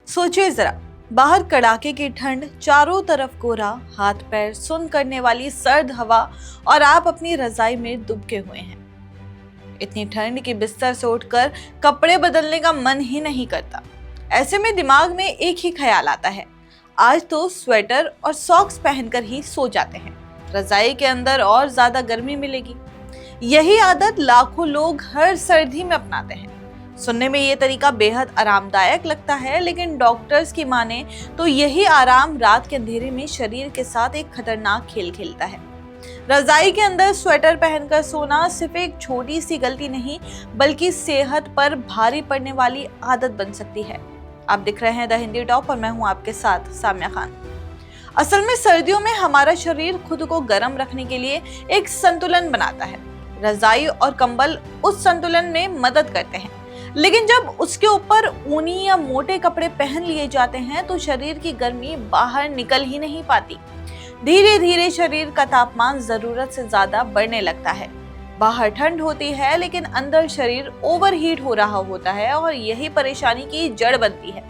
सोचिए जरा, बाहर कड़ाके की ठंड, चारों तरफ कोहरा, हाथ पैर सुन्न करने वाली सर्द हवा और आप अपनी रजाई में दुबके हुए हैं। इतनी ठंड कि बिस्तर से उठकर कपड़े बदलने का मन ही नहीं करता। ऐसे में दिमाग में एक ही ख्याल आता है, आज तो स्वेटर और सॉक्स पहनकर ही सो जाते हैं, रजाई के अंदर और ज्यादा गर्मी मिलेगी। यही आदत लाखों लोग हर सर्दी में अपनाते हैं। सुनने में ये तरीका बेहद आरामदायक लगता है, लेकिन डॉक्टर्स की माने तो यही आराम रात के अंधेरे में शरीर के साथ एक खतरनाक खेल खेलता है। रजाई के अंदर स्वेटर पहनकर सोना सिर्फ एक छोटी सी गलती नहीं, बल्कि सेहत पर भारी पड़ने वाली आदत बन सकती है। आप दिख रहे हैं द हिंदी टॉप और मैं हूं आपके साथ साम्या खान। असल में सर्दियों में हमारा शरीर खुद को गर्म रखने के लिए एक संतुलन बनाता है। रजाई और कंबल उस संतुलन में मदद करते हैं, लेकिन जब उसके ऊपर ऊनी या मोटे कपड़े पहन लिए जाते हैं तो शरीर की गर्मी बाहर निकल ही नहीं पाती। धीरे धीरे शरीर का तापमान जरूरत से ज्यादा बढ़ने लगता है। बाहर ठंड होती है, लेकिन अंदर शरीर ओवरहीट हो रहा होता है और यही परेशानी की जड़ बनती है।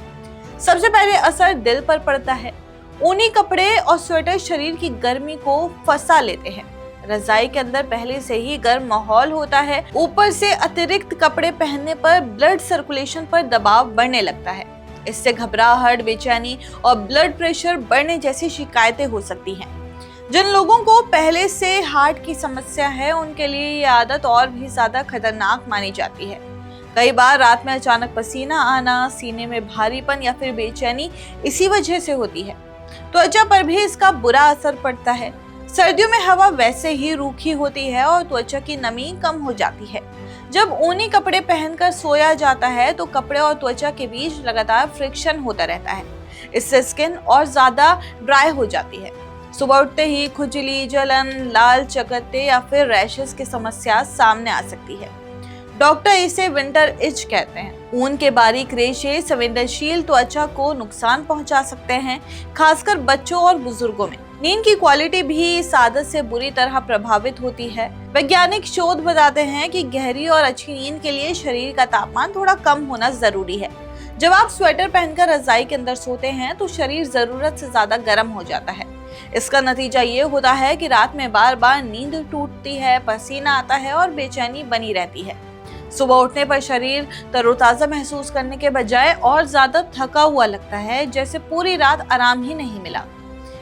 सबसे पहले असर दिल पर पड़ता है। ऊनी कपड़े और स्वेटर शरीर की गर्मी को फंसा लेते हैं। रजाई के अंदर पहले से ही गर्म माहौल होता है, ऊपर से अतिरिक्त कपड़े पहनने पर ब्लड सर्कुलेशन पर दबाव बढ़ने लगता है। इससे घबराहट, बेचैनी और ब्लड प्रेशर बढ़ने जैसी शिकायतें हो सकती हैं। जिन लोगों को पहले से हार्ट की समस्या है, उनके लिए ये आदत और भी ज्यादा खतरनाक मानी जाती है। कई बार रात में अचानक पसीना आना, सीने में भारीपन या फिर बेचैनी इसी वजह से होती है। त्वचा पर भी इसका बुरा असर पड़ता है। सर्दियों में हवा वैसे ही रूखी होती है और त्वचा की नमी कम हो जाती है। जब ऊनी कपड़े पहनकर सोया जाता है तो कपड़े और त्वचा के बीच लगातार फ्रिक्शन होता रहता है। इससे स्किन और ज्यादा ड्राई हो जाती है। सुबह उठते ही खुजली, जलन, लाल चकत्ते या फिर रैशेस की समस्या सामने आ सकती है। डॉक्टर इसे विंटर इच कहते हैं। ऊन के बारीक रेशे संवेदनशील त्वचा को नुकसान पहुंचा सकते हैं, खासकर बच्चों और बुजुर्गों में। नींद की क्वालिटी भी इस आदत से बुरी तरह प्रभावित होती है। वैज्ञानिक शोध बताते हैं कि गहरी और अच्छी नींद के लिए शरीर का तापमान थोड़ा कम होना जरूरी है। जब आप स्वेटर पहनकर रजाई के अंदर सोते हैं तो शरीर जरूरत से ज्यादा गर्म हो जाता है। इसका नतीजा ये होता है कि रात में बार बार नींद टूटती है, पसीना आता है और बेचैनी बनी रहती है। सुबह उठने पर शरीर तरोताजा महसूस करने के बजाय और ज्यादा थका हुआ लगता है, जैसे पूरी रात आराम ही नहीं मिला।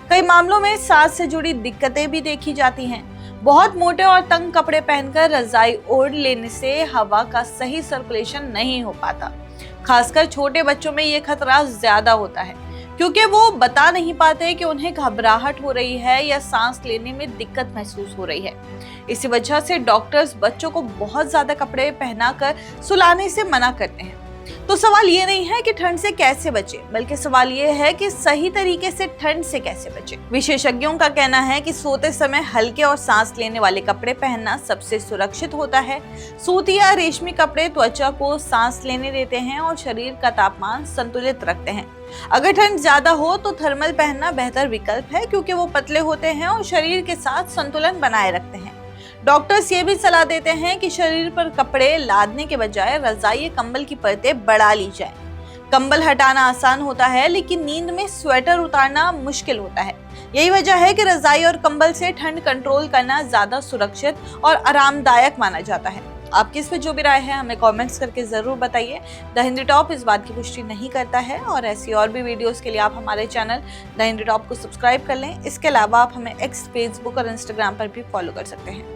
कई मामलों में सांस से जुड़ी दिक्कतें भी देखी जाती हैं। बहुत मोटे और तंग कपड़े पहनकर रजाई ओढ़ लेने से हवा का सही सर्कुलेशन नहीं हो पाता। खासकर छोटे बच्चों में ये खतरा ज्यादा होता है, क्योंकि वो बता नहीं पाते कि उन्हें घबराहट हो रही है या सांस लेने में दिक्कत महसूस हो रही है। इसी वजह से डॉक्टर्स बच्चों को बहुत ज्यादा कपड़े पहनाकर सुलाने से मना करते हैं। तो सवाल ये नहीं है कि ठंड से कैसे बचे, बल्कि सवाल ये है कि सही तरीके से ठंड से कैसे बचे। विशेषज्ञों का कहना है कि सोते समय हल्के और सांस लेने वाले कपड़े पहनना सबसे सुरक्षित होता है। सूती या रेशमी कपड़े त्वचा को सांस लेने देते हैं और शरीर का तापमान संतुलित रखते हैं। अगर ठंड ज्यादा हो तो थर्मल पहनना बेहतर विकल्प है, क्योंकि वो पतले होते हैं और शरीर के साथ संतुलन बनाए रखते हैं। डॉक्टर्स ये भी सलाह देते हैं कि शरीर पर कपड़े लादने के बजाय रजाई या कंबल की परतें बढ़ा ली जाए। कंबल हटाना आसान होता है, लेकिन नींद में स्वेटर उतारना मुश्किल होता है। यही वजह है कि रजाई और कंबल से ठंड कंट्रोल करना ज्यादा सुरक्षित और आरामदायक माना जाता है। आपकी इस पे जो भी राय है हमें कमेंट्स करके जरूर बताइए। द हिंदी टॉप इस बात की पुष्टि नहीं करता है और ऐसी और भी वीडियोस के लिए आप हमारे चैनल द हिंदी टॉप को सब्सक्राइब कर लें। इसके अलावा आप हमें एक्स, फेसबुक और इंस्टाग्राम पर भी फॉलो कर सकते हैं।